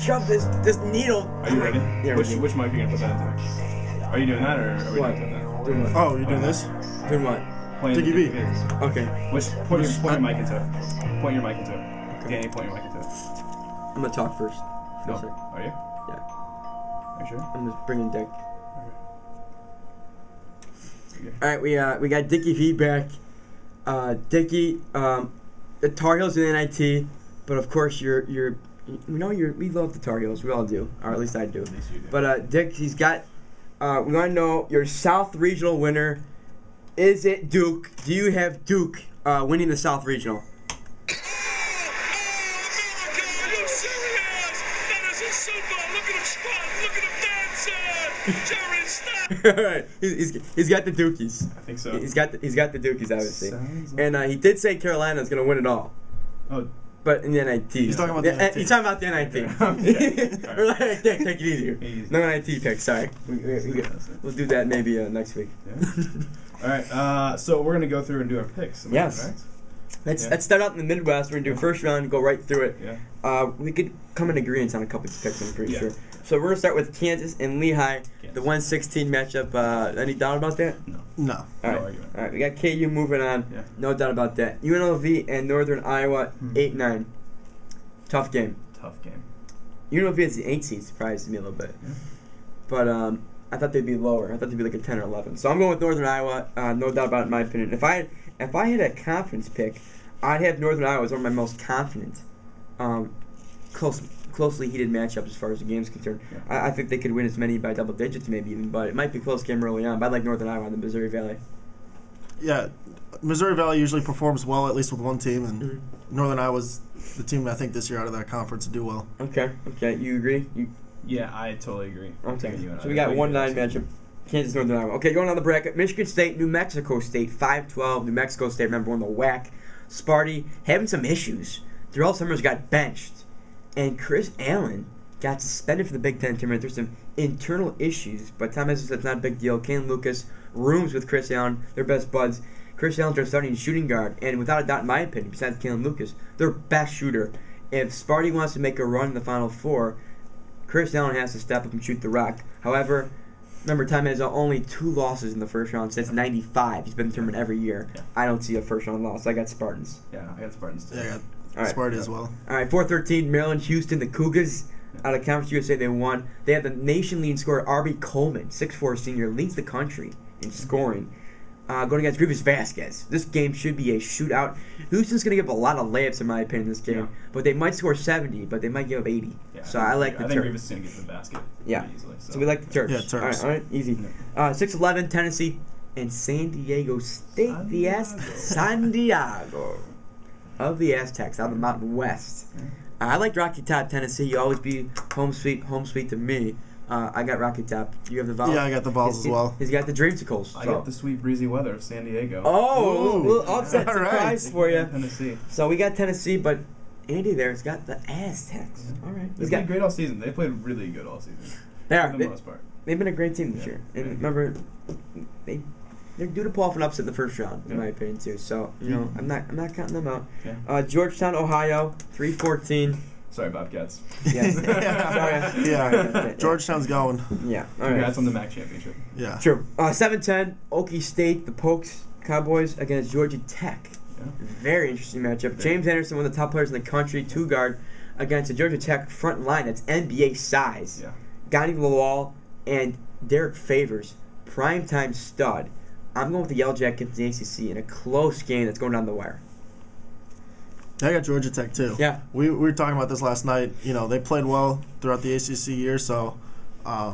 shove this needle. Are you ready? Yeah. Which mic are you gonna put that into? Are you doing that, or are we not doing that? Doing what? Oh, you're doing this? Doing what? Diggy B. Okay. Point your mic into it. Point your mic into it. Okay. Danny, point your mic into it. I'm gonna talk first. No. For a sec. Are you? Yeah. Are you sure? I'm just bringing Dick. Okay. All right, we got Dickie feedback. Dickie, the Tar Heels in the NIT, but of course we love the Tar Heels. We all do, or at least I do. At least you do. But Dick, he's got. We want to know your South Regional winner. Is it Duke? Do you have Duke winning the South Regional? Alright, he's got the Dukies. I think so. He's got the Dukies, obviously. Sounds And he did say Carolina's gonna win it all. Oh. But in the NIT. He's talking about the NIT. He's talking about the NIT. Okay. We're like, take it easier. Easy. No NIT pick, sorry. We'll do that maybe next week. Yeah. All right, so we're gonna go through and do our picks. Am I Yes. correct? Let's start out in the Midwest. We're gonna do first round, go right through it. Yeah. We could come in agreement on a couple of picks, I'm pretty Yeah. sure. So we're gonna start with Kansas and Lehigh, the 116 matchup. Any doubt about that? No. No. All No right. argument. All right, we got KU moving on. Yeah. No doubt about that. UNLV and Northern Iowa, 8-9. Tough game. Tough game. UNLV is the 8 seed, surprised me a little bit. Yeah. But I thought they'd be lower. I thought they'd be like a 10 or 11. So I'm going with Northern Iowa. No doubt about it, in my opinion. If I had a confidence pick, I'd have Northern Iowa as one of my most confident, closely heated matchups as far as the game's concerned. Yeah. I think they could win as many by double digits, maybe even. But it might be a close game early on. But I like Northern Iowa in the Missouri Valley. Yeah, Missouri Valley usually performs well, at least with one team, and Northern Iowa's the team I think this year out of that conference to do well. Okay. You agree? Yeah, I totally agree. Okay. UNI. So we got 1-9 matchup. Kansas, Northern Iowa. Okay, going on the bracket. Michigan State, New Mexico State, 5-12. New Mexico State, remember, won the WAC. Sparty having some issues. Terrell Summers got benched. And Chris Allen got suspended for the Big Ten tournament. There's some internal issues, but Tom Izzo said it's not a big deal. Kane Lucas rooms with Chris Allen. They're best buds. Chris Allen's their starting shooting guard, and without a doubt, in my opinion, besides Kalen Lucas, their best shooter. If Sparty wants to make a run in the Final Four, Chris Allen has to step up and shoot the rock. However, remember, Tom Izzo only 2 losses in the first round since '95. He's been determined every year. Yeah. I don't see a first round loss. I got Spartans. Yeah, I got Spartans too. Yeah, I All got right. Sparty as well. All right, 4-13, Maryland, Houston, the Cougars. Out of Conference USA, they won. They have the nation-leading scorer, R.B. Coleman, 6'4" senior, leads the country in scoring. Going against Grievous Vasquez. This game should be a shootout. Houston's going to give a lot of layups, in my opinion, in this game. Yeah. But they might score 70, but they might give up 80. Yeah, So I like the I think Terps. Grievous is going to get to the basket pretty easily. So we like the Terps. Yeah, Terps. All right, easy. 6-11, Tennessee, and San Diego State. San Diego. Of the Aztecs, out of the Mountain West. Yeah. I like Rocky Top, Tennessee. You always be home sweet to me. I got Rocky Top. You have the Vols? Yeah, I got the Vols as well. He's got the Dreamsicles. I got the sweet breezy weather of San Diego. Oh, Ooh. little upset All right. surprise for you. Tennessee. So we got Tennessee, but Andy there's got the Aztecs. All right. They've been great all season. They played really good all season. For the most part. They've been a great team this year. And remember, they're due to pull off an upset in the first round, in my opinion, too. So, I'm not counting them out. Yeah. Georgetown, Ohio, 3-14. Sorry, Bobcats. Yes. Sorry. Yeah, Georgetown's going. Yeah. All right. Congrats on the MAC championship. Yeah. True. 7-10, Okie State, the Pokes, Cowboys against Georgia Tech. Yeah. Very interesting matchup. James Anderson, one of the top players in the country, 2-guard, against the Georgia Tech front line that's NBA size. Yeah. Gotti Lawal and Derek Favors, primetime stud. I'm going with the Yellow Jackets in the ACC in a close game that's going down the wire. I got Georgia Tech too. Yeah. We were talking about this last night. They played well throughout the ACC year, so I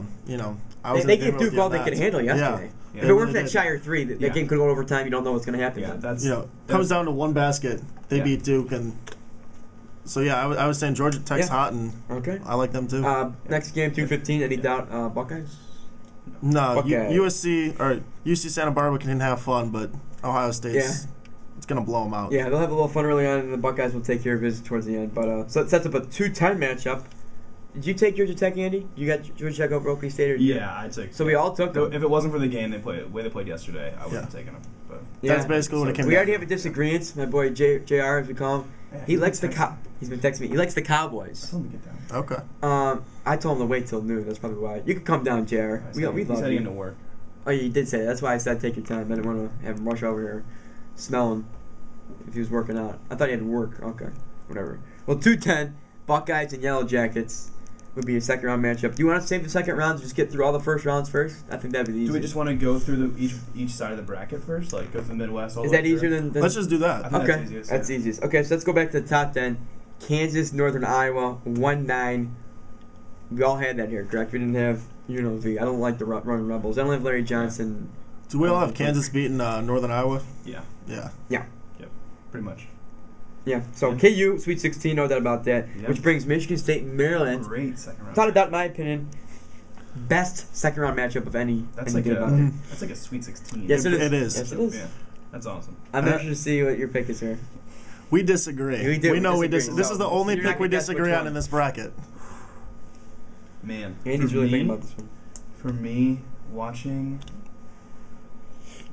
was. They gave Duke all they could handle yesterday. Yeah. If it weren't for that Shire 3, that game could go overtime. You don't know what's going to happen. Yeah, that's comes down to one basket. They beat Duke, and so I was saying Georgia Tech's hot, and I like them too. Next game, 2:15. Any doubt, Buckeyes? No, Buckeyes. UC Santa Barbara can have fun, but Ohio State's it's gonna blow them out. Yeah, they'll have a little fun early on, and the Buckeyes will take care of business towards the end. But so it sets up a 2-10 matchup. Did you take Georgia Tech, Andy? You got Georgia Tech over Oklahoma State? Or Yeah, I took. So we all took them. If it wasn't for the game the way they played yesterday, I would have taken them. But That's basically what it came We down already to. have a disagreement. My boy JR, as we call him, yeah, he likes the He's been texting me. He likes the I Cowboys. told him to get down. Okay. I told him to wait till noon. That's probably why. You can come down, JR. We love He's heading into you. work. Oh, you did say that. That's why I said take your time. I didn't want to have him rush over here, smelling if he was working out. I thought he had to work. Okay, whatever. Well, 2-10 Buckeyes and Yellow Jackets would be a second round matchup. Do you want to save the second round and just get through all the first rounds first? I think that'd be easy. Do we just want to go through each side of the bracket first, like go through the Midwest? All Is the that way easier through? than Let's just do that. I think Okay, that's easiest. Okay, so let's go back to the top 10. Kansas, Northern Iowa, 1-9. We all had that here, correct? We didn't have UNLV. I don't like the Running Rebels. I don't have Larry Johnson. Do we all have Kansas beating Northern Iowa? Yeah. Yeah. Yeah. Yep. Pretty much. Yeah, so Yeah. KU, Sweet 16, no doubt about that. Yeah. Which brings Michigan State, Maryland. Great second round. Without a doubt, in my opinion, best second round matchup of any. That's any like game a out there. that's like a Sweet 16. Yes, it is. It is. Yes, it is. Yeah. That's awesome. I'm interested to see what your pick is here. We disagree. We do. We know we disagree. This is the only You're not pick we gonna guess disagree which on one. in this bracket. Man. Andy's for really me, thinking about this one. For me, watching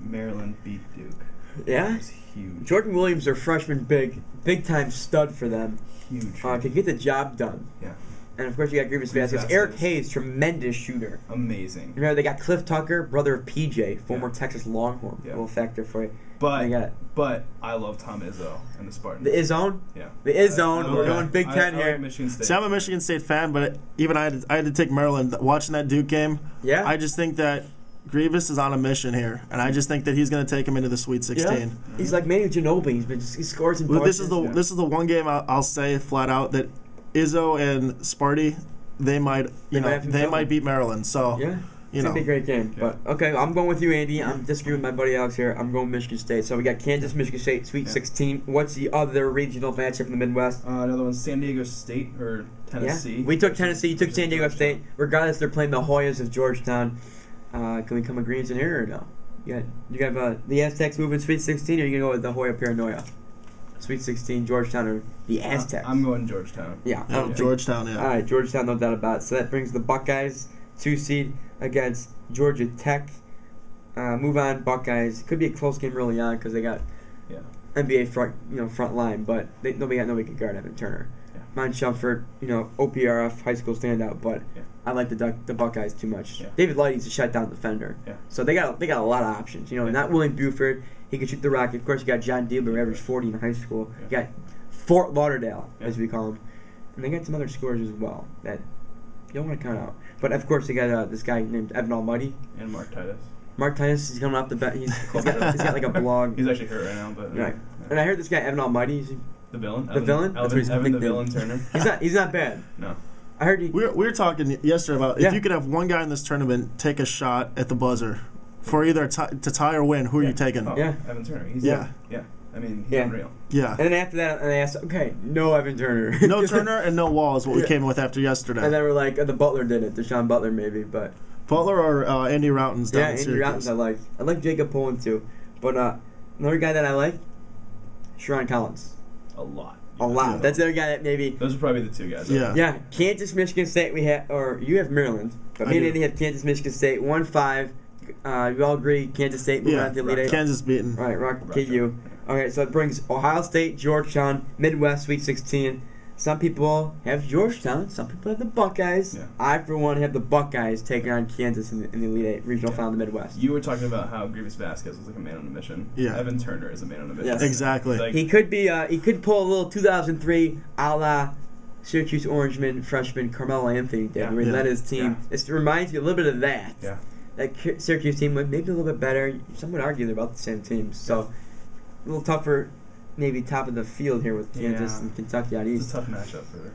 Maryland beat Duke Yeah? was huge. Jordan Williams, their freshman big time stud for them. Huge. Could get the job done. Yeah. And of course, you got Grievous Grievous Vasquez. Vasquez. Eric Hayes, tremendous shooter. Amazing. Remember, they got Cliff Tucker, brother of PJ, former Yeah. Texas Longhorn. Yeah. Little factor for you. But They got but I love Tom Izzo and the Spartans. the Izzone. Yeah. The Izzone. I We're like- going Big Ten I here. like Michigan State. See, I'm a Michigan State fan, but even I had to take Maryland. Watching that Duke game, Yeah? I just think that Grievous is on a mission here, and I just think that he's going to take him into the Sweet 16. He's like Manu Ginobili. He scores in Well, bunches. this is the one game I'll say flat out that Izzo and Sparty they might beat Maryland. So Yeah. you It's know gonna be a great game. Yeah. But okay, I'm going with you, Andy. I'm disagreeing with my buddy Alex here. I'm going Michigan State. So we got Kansas, Michigan State, Sweet Yeah. 16. What's the other regional matchup in the Midwest? Another one's San Diego State or Tennessee. Yeah. We took Tennessee. You took San Diego State. Regardless, they're playing the Hoyas of Georgetown. Can we come agreements in here or no? You got the Aztecs moving Sweet 16, or you gonna go with the Hoya Paranoia? Sweet 16, Georgetown, or the Aztecs? I'm going Georgetown. Yeah, I Yeah, don't think. Georgetown. Yeah. All right, Georgetown, no doubt about it. So that brings the Buckeyes 2 seed against Georgia Tech. Move on, Buckeyes. Could be a close game early on because they got Yeah. NBA front line, but nobody can guard Evan Turner. Yeah. Mine Shumford, OPRF high school standout, but Yeah. I like the Buckeyes too much. Yeah. David Lighty's a shutdown defender, Yeah. so they got a lot of options. Yeah. Not William Buford, he can shoot the rocket. Of course, you got John Diebler, who averaged 40 in high school. Yeah. You got Fort Lauderdale, Yeah. as we call him, and they got some other scores as well that you don't want to count out. But of course, they got this guy named Evan Almighty. And Mark Titus. Mark Titus is coming off the bench. He's got like a blog. He's actually hurt right now, but Right. yeah. And I heard this guy Evan Almighty. The villain. The villain? That's what he's Evan the nicknamed. villain Turner. He's not bad. No. I heard he. We were talking yesterday about Yeah. if you could have one guy in this tournament take a shot at the buzzer for either to tie or win, who are you taking? Oh, Yeah. Evan Turner. He's Yeah. Yeah. I mean, he's Yeah. unreal. Yeah. And then after that, and they asked, okay, no Evan Turner. No Turner and no Wall is what we Yeah. came with after yesterday. And then we're like, the Butler did it. Deshaun Butler maybe, but Butler or Andy Routins down yeah, in Andy Syracuse. Routins I like. I like Jacob Poland too, but another guy that I like, Sharon Collins, A lot. a lot. Yeah. That's the other guy that maybe. Those are probably the two guys. Yeah. Yeah, Kansas, Michigan State. We have, or you have Maryland, but I me and do. Andy have Kansas, Michigan State. 1-5. We all agree Kansas State moving Yeah, on to the Elite Eight. Kansas beaten. All right, Rock Rock KU. Okay, so it brings Ohio State, Georgetown, Midwest Sweet 16. Some people have Georgetown. Some people have the Buckeyes. Yeah. I, for one, have the Buckeyes taking on Kansas in the Elite Eight regional Yeah. final in the Midwest. You were talking about how Grievous Vasquez was like a man on a mission. Yeah. Evan Turner is a man on a mission. Yes. Exactly. Like, He could be. He could pull a little 2003 a la Syracuse Orangeman freshman Carmelo Anthony did, Yeah. where he Yeah. led his team. Yeah. It reminds me a little bit of that. Yeah. That Syracuse team was maybe a little bit better. Some would argue they're about the same teams. So a little tougher, maybe top of the field here with Kansas Yeah. and Kentucky out It's east. a tough matchup for